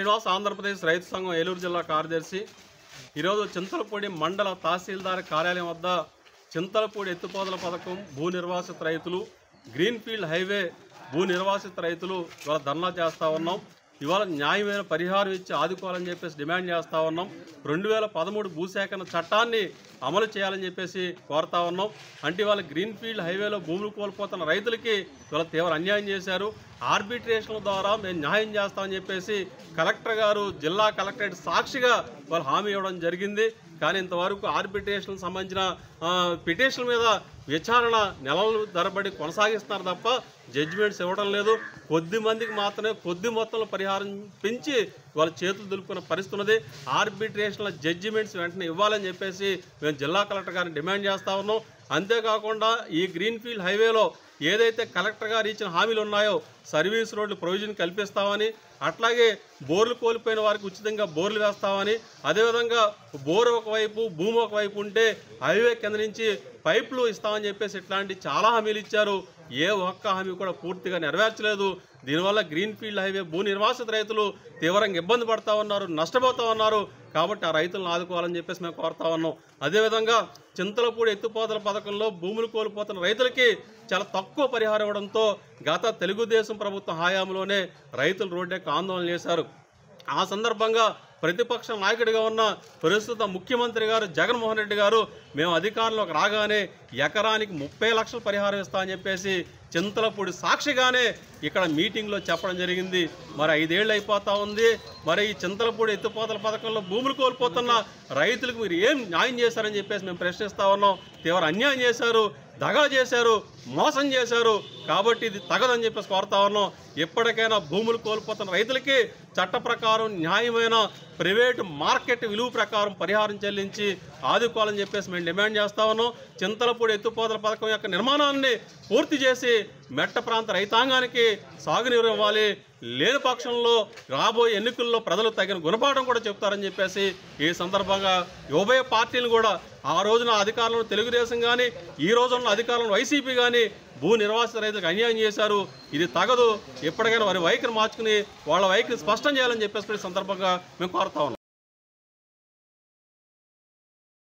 శ్రీనివాస్, ఆంధ్రప్రదేశ్ రైతు సంఘం ఏలూరు జిల్లా కార్యదర్శి. ఈరోజు చింతలపూడి మండల తహసీల్దార్ కార్యాలయం వద్ద చింతలపూడి ఎత్తిపోతల పథకం భూ నిర్వాసిత రైతులు, గ్రీన్ఫీల్డ్ హైవే భూ నిర్వాసిత రైతులు ఇవాళ ధర్నా చేస్తూ ఉన్నాం. ఇవాళ న్యాయమైన పరిహారం ఇచ్చి ఆదుకోవాలని చెప్పేసి డిమాండ్ చేస్తూ ఉన్నాం. 2013 భూసేకరణ చట్టాన్ని అమలు చేయాలని చెప్పేసి కోరుతా ఉన్నాం. అంటే ఇవాళ గ్రీన్ఫీల్డ్ హైవేలో భూములు కోల్పోతున్న రైతులకి ఇవాళ తీవ్ర అన్యాయం చేశారు. ఆర్బిట్రేషన్ల ద్వారా మేము న్యాయం చేస్తామని చెప్పేసి కలెక్టర్ గారు జిల్లా కలెక్టరేట్ సాక్షిగా వాళ్ళు హామీ ఇవ్వడం జరిగింది. కానీ ఇంతవరకు ఆర్బిట్రేషన్కి సంబంధించిన పిటిషన్ మీద విచారణ నెలలు తరబడి కొనసాగిస్తున్నారు తప్ప జడ్జిమెంట్స్ ఇవ్వడం లేదు. కొద్ది మందికి మాత్రమే కొద్ది మొత్తంలో పరిహారం పెంచి వాళ్ళ చేతులు దులుపుకున్న పరిస్థితి ఉన్నది. ఆర్బిట్రేషన్ల జడ్జిమెంట్స్ వెంటనే ఇవ్వాలని చెప్పేసి మేము జిల్లా కలెక్టర్ గారిని డిమాండ్ చేస్తూ ఉన్నాం. అంతేకాకుండా ఈ గ్రీన్ఫీల్డ్ హైవేలో ఏదైతే కలెక్టర్ గారు ఇచ్చిన హామీలు ఉన్నాయో సర్వీస్ రోడ్లు ప్రొవిజన్ కల్పిస్తామని, అట్లాగే బోర్లు కోల్పోయిన వారికి ఉచితంగా బోర్లు వేస్తామని, అదేవిధంగా బోర్ ఒకవైపు భూమి ఒకవైపు ఉంటే హైవే కింద నుంచి పైపులు ఇస్తామని చెప్పేసి ఇట్లాంటి చాలా హామీలు ఇచ్చారు. ఏ ఒక్క హామీ కూడా పూర్తిగా నెరవేర్చలేదు. దీనివల్ల గ్రీన్ఫీల్డ్ హైవే భూ నిర్వాసిత రైతులు తీవ్రంగా ఇబ్బంది పడతా ఉన్నారు, నష్టపోతూ ఉన్నారు. కాబట్టి ఆ రైతులను ఆదుకోవాలని చెప్పేసి మేము కోరుతా ఉన్నాం. అదేవిధంగా చింతలపూడి ఎత్తిపోతల పథకంలో భూములు కోల్పోతున్న రైతులకి చాలా తక్కువ పరిహారం ఇవ్వడంతో గత తెలుగుదేశం ప్రభుత్వం హయాంలోనే రైతులు రోడ్డెక్కి ఆందోళన చేశారు. ఆ సందర్భంగా ప్రతిపక్ష నాయకుడిగా ఉన్న ప్రస్తుత ముఖ్యమంత్రి గారు జగన్మోహన్ రెడ్డి గారు మేము అధికారంలోకి రాగానే ఎకరానికి 30 లక్షల పరిహారం ఇస్తామని చెప్పేసి చింతలపూడి సాక్షిగానే ఇక్కడ మీటింగ్లో చెప్పడం జరిగింది. మరి 5 ఏళ్ళు అయిపోతూ ఉంది. మరి ఈ చింతలపూడి ఎత్తిపోతల పథకంలో భూములు కోల్పోతున్న రైతులకు మీరు ఏం న్యాయం చేశారని చెప్పేసి మేము ప్రశ్నిస్తూ ఉన్నాం. తీవ్ర అన్యాయం చేశారు, దగా చేశారు, మోసం చేశారు. కాబట్టి ఇది తగదని చెప్పేసి కోరుతా ఉన్నాం. ఎప్పటికైనా భూములు కోల్పోతున్న రైతులకి చట్ట ప్రకారం న్యాయమైన ప్రైవేటు మార్కెట్ విలువ ప్రకారం పరిహారం చెల్లించి ఆదుకోవాలని చెప్పేసి మేము డిమాండ్ చేస్తా ఉన్నాం. చింతలపూడి ఎత్తిపోతల పథకం యొక్క నిర్మాణాన్ని పూర్తి చేసి మెట్ట ప్రాంత రైతాంగానికి సాగునీరు ఇవ్వాలి. లేని పక్షంలో రాబోయే ఎన్నికల్లో ప్రజలు తగిన గుణపాఠం కూడా చెప్తారని చెప్పేసి ఈ సందర్భంగా ఉభయ పార్టీలు కూడా ఆ రోజున అధికారంలో తెలుగుదేశం కానీ ఈ రోజున్న అధికారంలో వైసీపీ కానీ భూ నిర్వాసిత రైతులకు అన్యాయం చేశారు. ఇది తగదు. ఎప్పటికైనా వారి వైఖరి మార్చుకుని వాళ్ళ వైఖరి స్పష్టం చేయాలని చెప్పేసి సందర్భంగా మేము కోరుతా ఉన్నాం.